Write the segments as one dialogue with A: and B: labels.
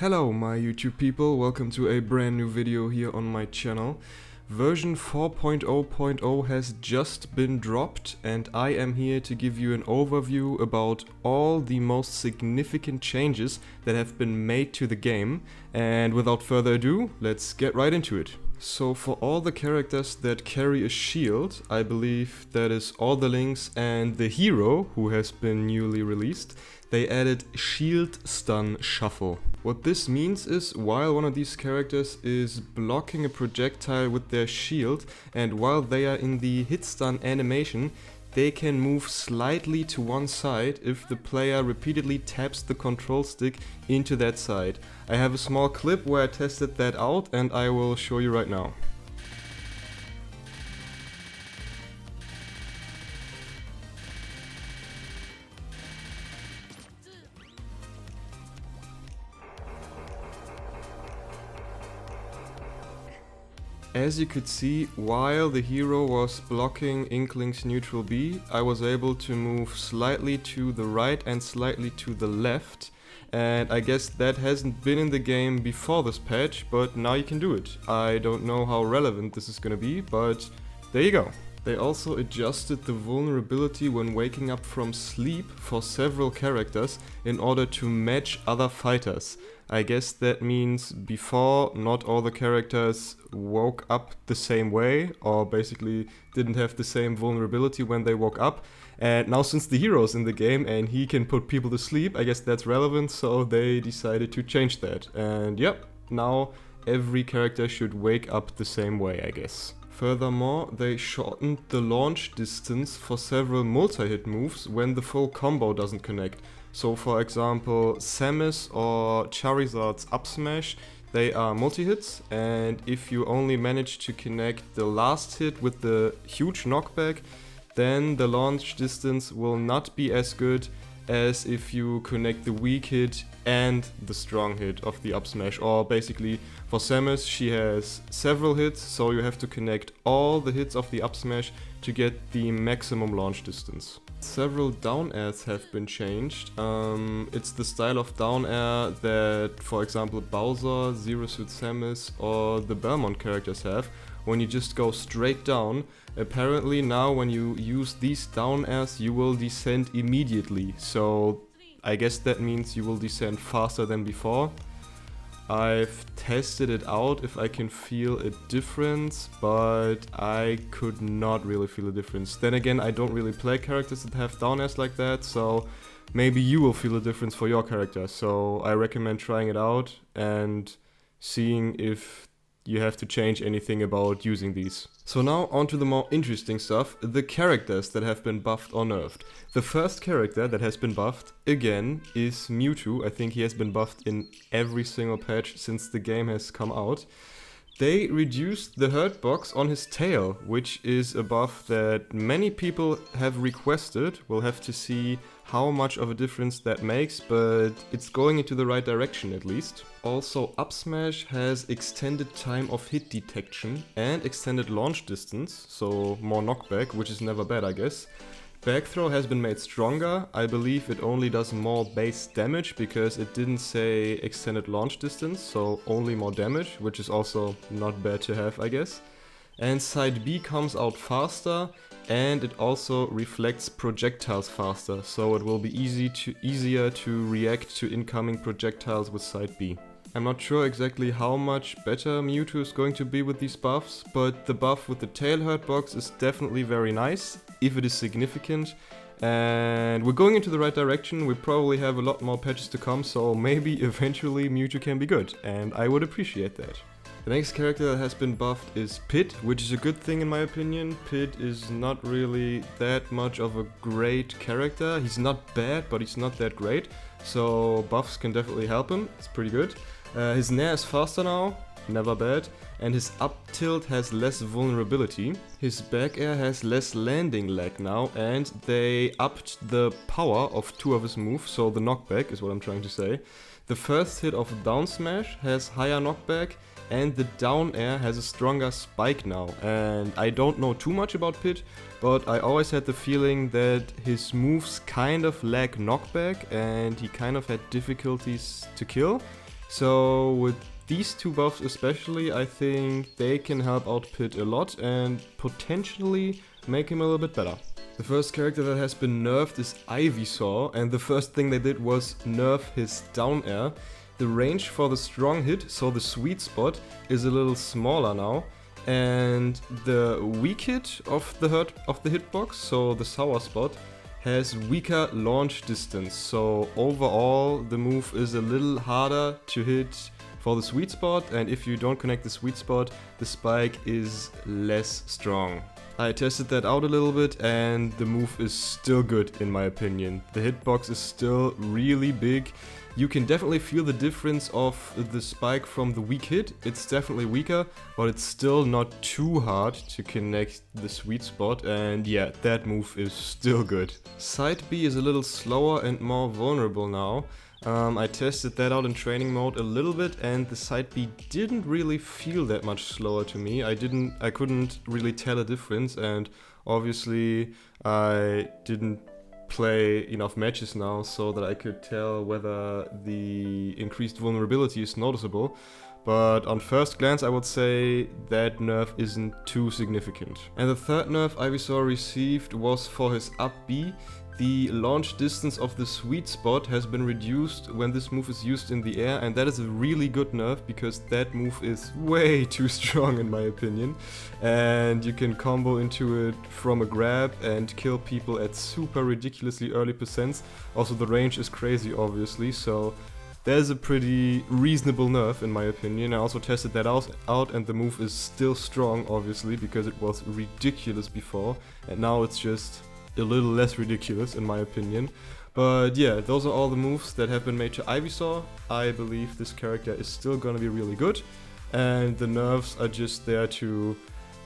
A: Hello my YouTube people, welcome to a brand new video here on my channel. Version 4.0.0 has just been dropped and I am here to give you an overview about all the most significant changes that have been made to the game. And without further ado, let's get right into it. So for all the characters that carry a shield, I believe that is all the links and the hero who has been newly released, they added Shield Stun Shuffle. What this means is while one of these characters is blocking a projectile with their shield and while they are in the hit stun animation, they can move slightly to one side if the player repeatedly taps the control stick into that side. I have a small clip where I tested that out and I will show you right now. As you could see, while the hero was blocking Inkling's neutral B, I was able to move slightly to the right and slightly to the left. And I guess that hasn't been in the game before this patch, but now you can do it. I don't know how relevant this is gonna be, but there you go. They also adjusted the vulnerability when waking up from sleep for several characters in order to match other fighters. I guess that means before not all the characters woke up the same way or basically didn't have the same vulnerability when they woke up. And now since the hero's in the game and he can put people to sleep, I guess that's relevant, so they decided to change that. And yep, now every character should wake up the same way, I guess. Furthermore, they shortened the launch distance for several multi-hit moves when the full combo doesn't connect. So for example, Samus or Charizard's up smash, they are multi-hits, and if you only manage to connect the last hit with the huge knockback, then the launch distance will not be as good as if you connect the weak hit and the strong hit of the up smash. Or basically for Samus, she has several hits, so you have to connect all the hits of the up smash to get the maximum launch distance. Several down airs have been changed. It's the style of down air that, for example, Bowser, Zero Suit Samus or the Belmont characters have, when you just go straight down. Apparently now when you use these down airs you will descend immediately, so I guess that means you will descend faster than before. I've tested it out if I can feel a difference, but I could not really feel a difference. Then again, I don't really play characters that have down airs like that, so maybe you will feel a difference for your character. So I recommend trying it out and seeing if you have to change anything about using these. So now on to the more interesting stuff, the characters that have been buffed or nerfed. The first character that has been buffed, again, is Mewtwo. I think he has been buffed in every single patch since the game has come out. They reduced the hurt box on his tail, which is a buff that many people have requested. We'll have to see how much of a difference that makes, but it's going into the right direction at least. Also, up smash has extended time of hit detection and extended launch distance, so more knockback, which is never bad, I guess. Back throw has been made stronger. I believe it only does more base damage because it didn't say extended launch distance, so only more damage, which is also not bad to have, I guess. And side B comes out faster and it also reflects projectiles faster, so it will be easier to react to incoming projectiles with side B. I'm not sure exactly how much better Mewtwo is going to be with these buffs, but the buff with the tail hurt box is definitely very nice, if it is significant. And we're going into the right direction. We probably have a lot more patches to come, so maybe eventually Mewtwo can be good, and I would appreciate that. The next character that has been buffed is Pit, which is a good thing in my opinion. Pit is not really that much of a great character. He's not bad, but he's not that great, so buffs can definitely help him. It's pretty good. His Nair is faster now, never bad, and his up tilt has less vulnerability. His back air has less landing lag now, and they upped the power of two of his moves, so the knockback is what I'm trying to say. The first hit of down smash has higher knockback, and the down air has a stronger spike now. And I don't know too much about Pit, but I always had the feeling that his moves kind of lack knockback and he kind of had difficulties to kill. So with these two buffs especially, I think they can help out Pit a lot and potentially make him a little bit better. The first character that has been nerfed is Ivysaur, and the first thing they did was nerf his down air. The range for the strong hit, so the sweet spot, is a little smaller now, and the weak hit of the hitbox, so the sour spot, has weaker launch distance. So overall the move is a little harder to hit for the sweet spot, and if you don't connect the sweet spot, the spike is less strong. I tested that out a little bit and the move is still good in my opinion. The hitbox is still really big. You can definitely feel the difference of the spike from the weak hit. It's definitely weaker, but it's still not too hard to connect the sweet spot, and yeah, that move is still good. Side B is a little slower and more vulnerable now. I tested that out in training mode a little bit, and the side B didn't really feel that much slower to me. I couldn't really tell a difference, and obviously I didn't play enough matches now so that I could tell whether the increased vulnerability is noticeable. But on first glance I would say that nerf isn't too significant. And the third nerf Ivysaur received was for his up B. The launch distance of the sweet spot has been reduced when this move is used in the air, and that is a really good nerf because that move is way too strong in my opinion. And you can combo into it from a grab and kill people at super ridiculously early percents. Also the range is crazy obviously, so there's a pretty reasonable nerf in my opinion. I also tested that out and the move is still strong obviously because it was ridiculous before, and now it's just a little less ridiculous in my opinion. But yeah, those are all the moves that have been made to Ivysaur. I believe this character is still gonna be really good, and the nerfs are just there to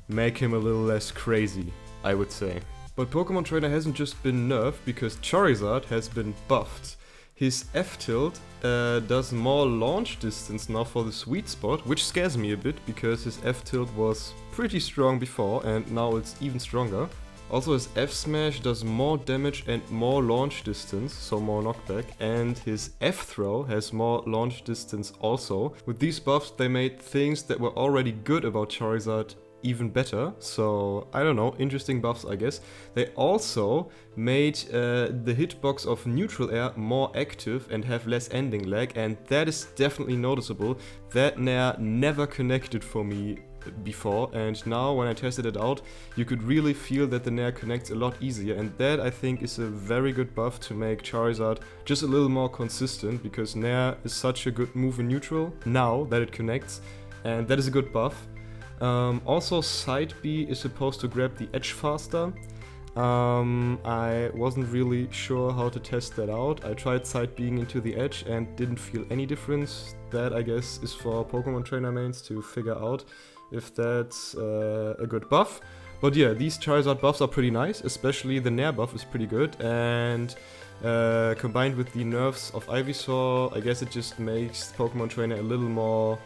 A: make him a little less crazy, I would say. But Pokemon Trainer hasn't just been nerfed because Charizard has been buffed. His F-tilt does more launch distance now for the sweet spot, which scares me a bit because his F-tilt was pretty strong before and now it's even stronger. Also his F-smash does more damage and more launch distance, so more knockback, and his F-throw has more launch distance also. With these buffs they made things that were already good about Charizard even better, so I don't know, interesting buffs I guess. They also made the hitbox of neutral air more active and have less ending lag, and that is definitely noticeable. That Nair never connected for me before, and now when I tested it out you could really feel that the Nair connects a lot easier, and that I think is a very good buff to make Charizard just a little more consistent, because Nair is such a good move in neutral now that it connects, and that is a good buff. Also side B is supposed to grab the edge faster. I wasn't really sure how to test that out. I tried side Bing into the edge and didn't feel any difference. That I guess is for Pokemon Trainer mains to figure out if that's a good buff. But yeah, these Charizard buffs are pretty nice, especially the Nair buff is pretty good, and combined with the nerfs of Ivysaur, I guess it just makes Pokemon Trainer a little more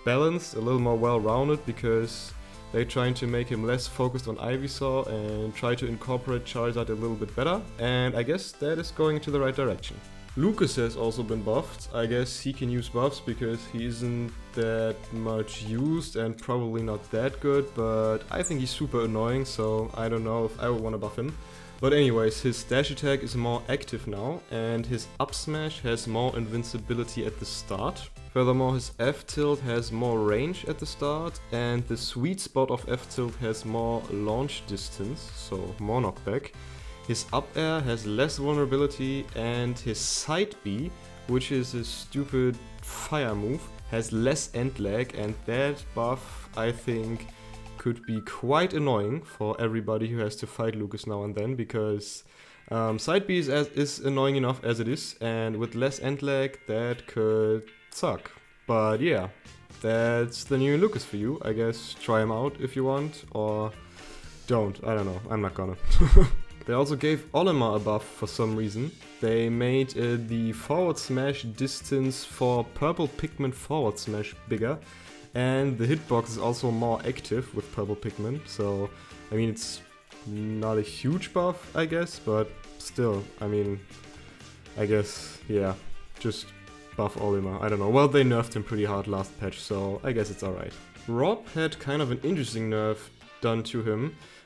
A: balanced, a little more well-rounded, because they're trying to make him less focused on Ivysaur and try to incorporate Charizard a little bit better, and I guess that is going into the right direction. Lucas has also been buffed. I guess he can use buffs because he isn't that much used and probably not that good, but I think he's super annoying, so I don't know if I would want to buff him. But anyways, his dash attack is more active now, and his up smash has more invincibility at the start. Furthermore, his F-tilt has more range at the start, and the sweet spot of F-tilt has more launch distance, so more knockback. His up air has less vulnerability, and his side B, which is a stupid fire move, has less end lag, and that buff I think could be quite annoying for everybody who has to fight Lucas now and then, because side B is annoying enough as it is, and with less end lag that could suck. But yeah, that's the new Lucas for you. I guess try him out if you want, or don't, I don't know, I'm not gonna. They also gave Olimar a buff for some reason. They made the forward smash distance for purple pigment forward smash bigger, and the hitbox is also more active with purple pigment, so I mean it's not a huge buff I guess, but still, I mean, I guess, yeah, just buff Olimar. I don't know. Well, they nerfed him pretty hard last patch, so I guess it's alright. R.O.B had kind of an interesting nerf done to him.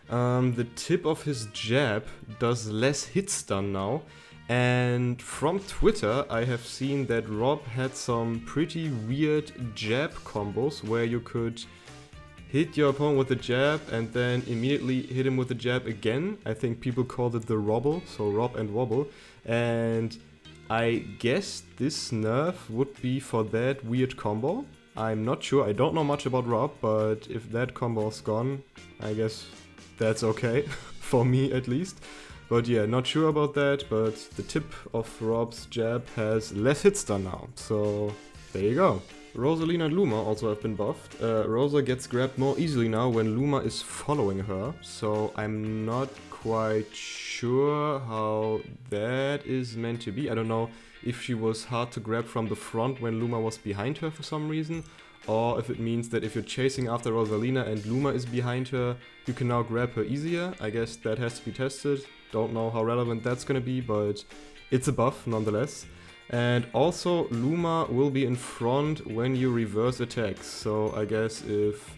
A: The tip of his jab does less hit stun now. And from Twitter, I have seen that R.O.B had some pretty weird jab combos where you could hit your opponent with a jab and then immediately hit him with a jab again. I think people called it the wobble, so R.O.B and wobble. And I guess this nerf would be for that weird combo. I'm not sure, I don't know much about R.O.B, but if that combo is gone, I guess that's okay, for me at least. But yeah, not sure about that, but the tip of R.O.B's jab has less hit stun now, so there you go. Rosalina Luma also have been buffed. Rosa gets grabbed more easily now when Luma is following her, so I'm not quite sure how that is meant to be. I don't know if she was hard to grab from the front when Luma was behind her for some reason, or if it means that if you're chasing after Rosalina and Luma is behind her, you can now grab her easier. I guess that has to be tested. Don't know how relevant that's gonna be, but it's a buff nonetheless. And also Luma will be in front when you reverse attacks. So I guess if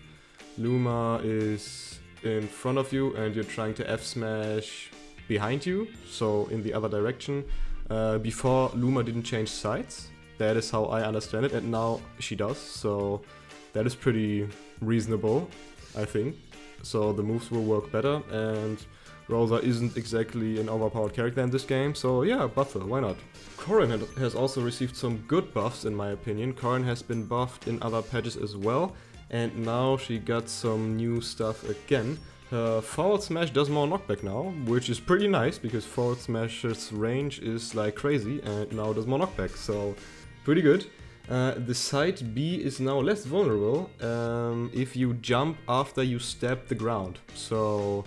A: Luma is in front of you and you're trying to F-smash behind you, so in the other direction, before Luma didn't change sides. That is how I understand it, and now she does, so that is pretty reasonable, I think. So the moves will work better, and Rosa isn't exactly an overpowered character in this game, so yeah, buff her, why not? Corrin has also received some good buffs in my opinion. Corrin has been buffed in other patches as well, and now she got some new stuff again. Her forward smash does more knockback now, which is pretty nice because forward smash's range is like crazy and now does more knockback, so pretty good. The side B is now less vulnerable if you jump after you stab the ground. So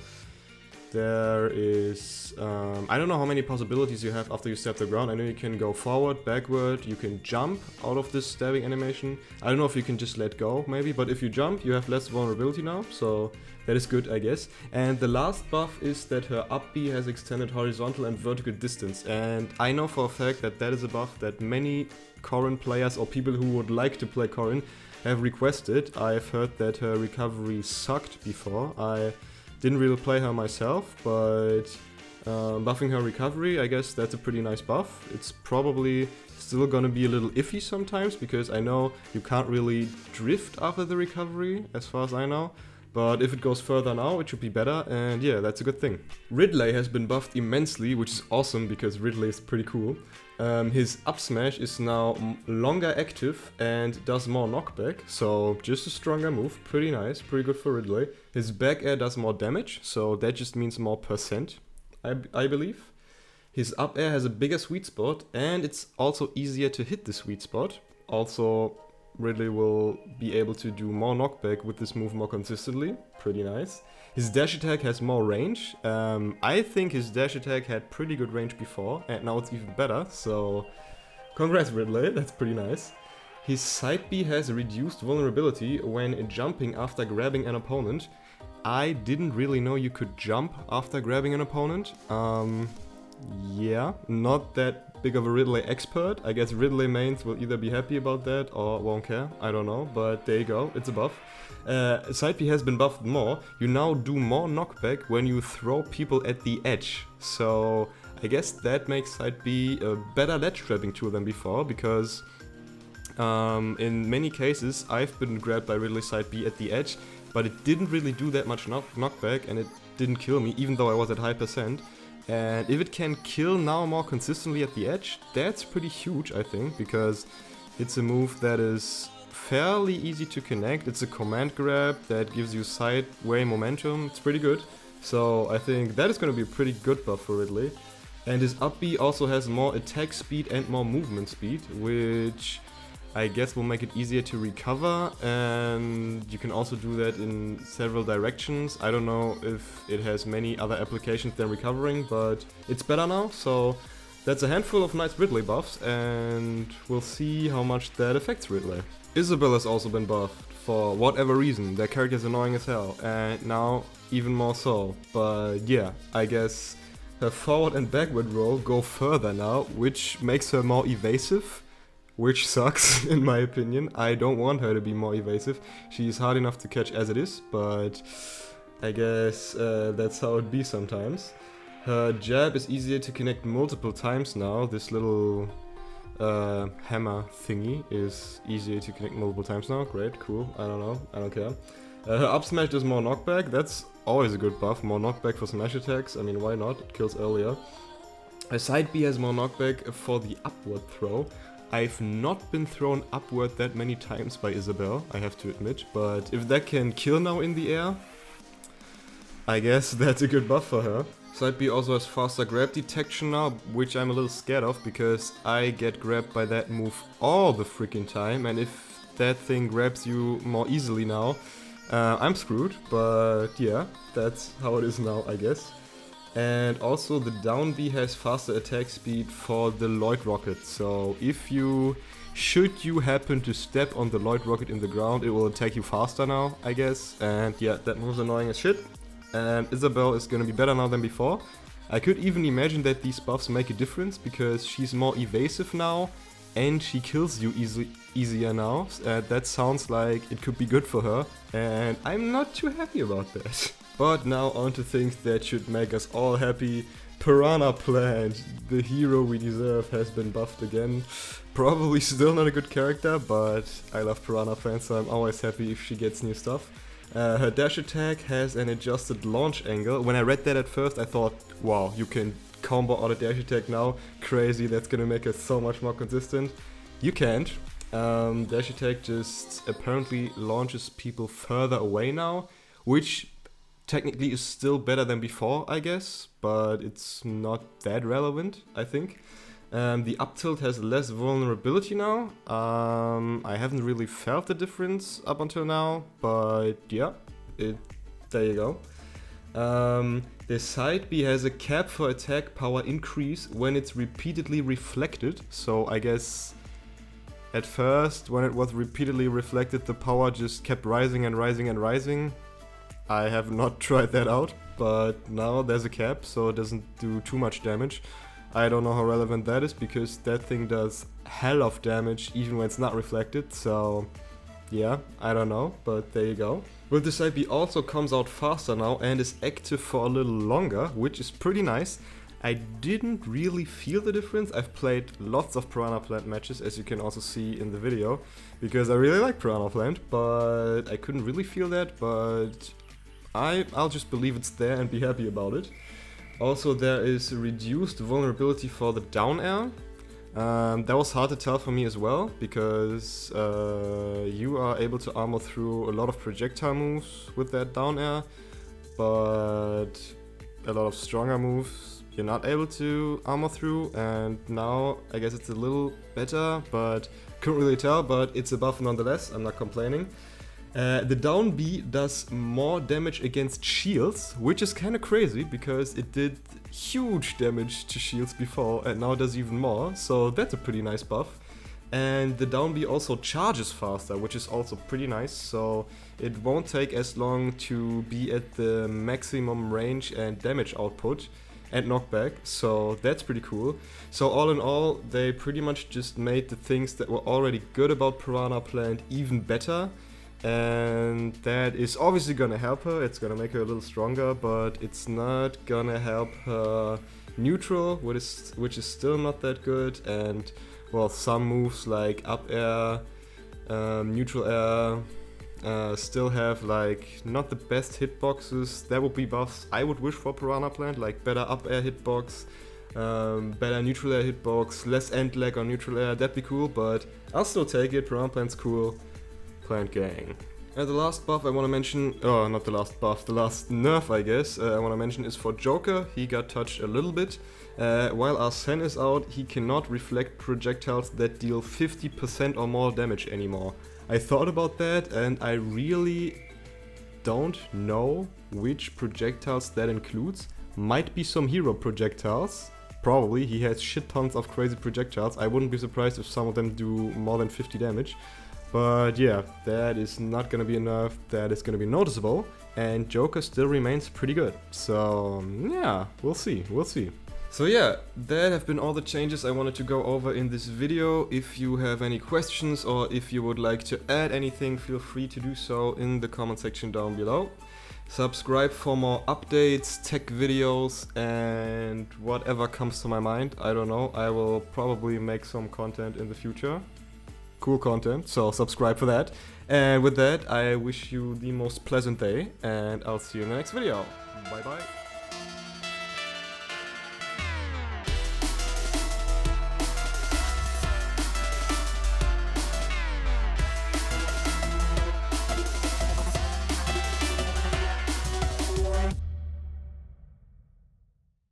A: there is, I don't know how many possibilities you have after you stab the ground. I know you can go forward, backward, you can jump out of this stabbing animation. I don't know if you can just let go maybe, but if you jump you have less vulnerability now, so that is good I guess. And the last buff is that her up B has extended horizontal and vertical distance, and I know for a fact that that is a buff that many Corrin players or people who would like to play Corrin have requested. I've heard that her recovery sucked before. I didn't really play her myself, but buffing her recovery, I guess that's a pretty nice buff. It's probably still gonna be a little iffy sometimes, because I know you can't really drift after the recovery, as far as I know. But if it goes further now, it should be better, and yeah, that's a good thing. Ridley has been buffed immensely, which is awesome because Ridley is pretty cool. His up smash is now longer active and does more knockback, so just a stronger move, pretty nice, pretty good for Ridley. His back air does more damage, so that just means more percent, I believe. His up air has a bigger sweet spot, and it's also easier to hit the sweet spot. Also, Ridley will be able to do more knockback with this move more consistently, pretty nice. His dash attack has more range. I think his dash attack had pretty good range before, and now it's even better, so congrats Ridley, that's pretty nice. His side B has reduced vulnerability when jumping after grabbing an opponent. I didn't really know you could jump after grabbing an opponent. Yeah, not that big of a Ridley expert. I guess Ridley mains will either be happy about that or won't care, I don't know, but there you go, it's a buff. Side B has been buffed more. You now do more knockback when you throw people at the edge. So I guess that makes side B a better ledge grabbing tool than before, because in many cases I've been grabbed by Ridley side B at the edge, but it didn't really do that much knockback and it didn't kill me, even though I was at high percent. And if it can kill now more consistently at the edge, that's pretty huge, I think, because it's a move that is fairly easy to connect. It's a command grab that gives you sideway momentum. It's pretty good. So I think that is going to be a pretty good buff for Ridley. And his up B also has more attack speed and more movement speed, which I guess will make it easier to recover, and you can also do that in several directions. I don't know if it has many other applications than recovering, but it's better now, so that's a handful of nice Ridley buffs, and we'll see how much that affects Ridley. Isabelle has also been buffed, for whatever reason. Their character is annoying as hell, and now even more so. But yeah, I guess her forward and backward roll go further now, which makes her more evasive. which sucks in my opinion. I don't want her to be more evasive. She's hard enough to catch as it is, but I guess that's how it be sometimes. Her jab is easier to connect multiple times now. This little hammer thingy is easier to connect multiple times now. Great, cool, I don't know, I don't care. Her up smash does more knockback. That's always a good buff. More knockback for smash attacks. I mean, why not? It kills earlier. Her side B has more knockback for the upward throw. I've not been thrown upward that many times by Isabelle, I have to admit. But if that can kill now in the air, I guess that's a good buff for her. Side B also has faster grab detection now, which I'm a little scared of because I get grabbed by that move all the freaking time. And if that thing grabs you more easily now, I'm screwed, but yeah, that's how it is now, I guess. And also the down B has faster attack speed for the Lloyd Rocket, so if you, should you happen to step on the Lloyd Rocket in the ground, it will attack you faster now, I guess. And yeah, that move's annoying as shit. And Isabelle is gonna be better now than before. I could even imagine that these buffs make a difference because she's more evasive now and she kills you easier now. That sounds like it could be good for her, and I'm not too happy about that. But now on to things that should make us all happy. Piranha Plant, the hero we deserve, has been buffed again. Probably still not a good character, but I love Piranha Plant, so I'm always happy if she gets new stuff. Her dash attack has an adjusted launch angle. When I read that at first, I thought, wow, you can combo out a dash attack now. Crazy, that's gonna make us so much more consistent. You can't. Dash attack just apparently launches people further away now, which technically is still better than before, I guess, but it's not that relevant, I think. The up tilt has less vulnerability now. I haven't really felt the difference up until now, but yeah, there you go. The side B has a cap for attack power increase when it's repeatedly reflected, so I guess at first when it was repeatedly reflected the power just kept rising and rising and rising. I have not tried that out, but now there's a cap, so it doesn't do too much damage. I don't know how relevant that is because that thing does hell of damage even when it's not reflected, so yeah, I don't know, but there you go. But the side B also comes out faster now and is active for a little longer, which is pretty nice. I didn't really feel the difference. I've played lots of Piranha Plant matches, as you can also see in the video, because I really like Piranha Plant, but I couldn't really feel that, but I'll just believe it's there and be happy about it. Also, there is reduced vulnerability for the down air. That was hard to tell for me as well, because you are able to armor through a lot of projectile moves with that down air, but a lot of stronger moves you're not able to armor through, and now I guess it's a little better, but couldn't really tell, but it's a buff nonetheless, I'm not complaining. The down B does more damage against shields, which is kind of crazy because it did huge damage to shields before and now does even more, so that's a pretty nice buff. And the down B also charges faster, which is also pretty nice, so it won't take as long to be at the maximum range and damage output and knockback, so that's pretty cool. So all in all, they pretty much just made the things that were already good about Piranha Plant even better. And that is obviously gonna help her, it's gonna make her a little stronger, but it's not gonna help her neutral, which is still not that good, and well, some moves like up air, neutral air, still have like not the best hitboxes. That would be buffs I would wish for Piranha Plant, like better up air hitbox, better neutral air hitbox, less end lag on neutral air, that'd be cool, but I'll still take it. Piranha Plant's cool. Plant gang. And the last buff I want to mention, oh, not the last buff, the last nerf I guess, I want to mention is for Joker. He got touched a little bit. While Arsene is out, he cannot reflect projectiles that deal 50% or more damage anymore. I thought about that and I really don't know which projectiles that includes. Might be some hero projectiles. Probably, he has shit tons of crazy projectiles. I wouldn't be surprised if some of them do more than 50 damage. But yeah, that is not gonna be enough, that is gonna be noticeable, and Joker still remains pretty good. So yeah, we'll see. So yeah, that have been all the changes I wanted to go over in this video. If you have any questions or if you would like to add anything, feel free to do so in the comment section down below. Subscribe for more updates, tech videos, and whatever comes to my mind. I don't know, I will probably make some content in the future. Cool content, so subscribe for that. And with that, I wish you the most pleasant day, and I'll see you in the next video. Bye bye.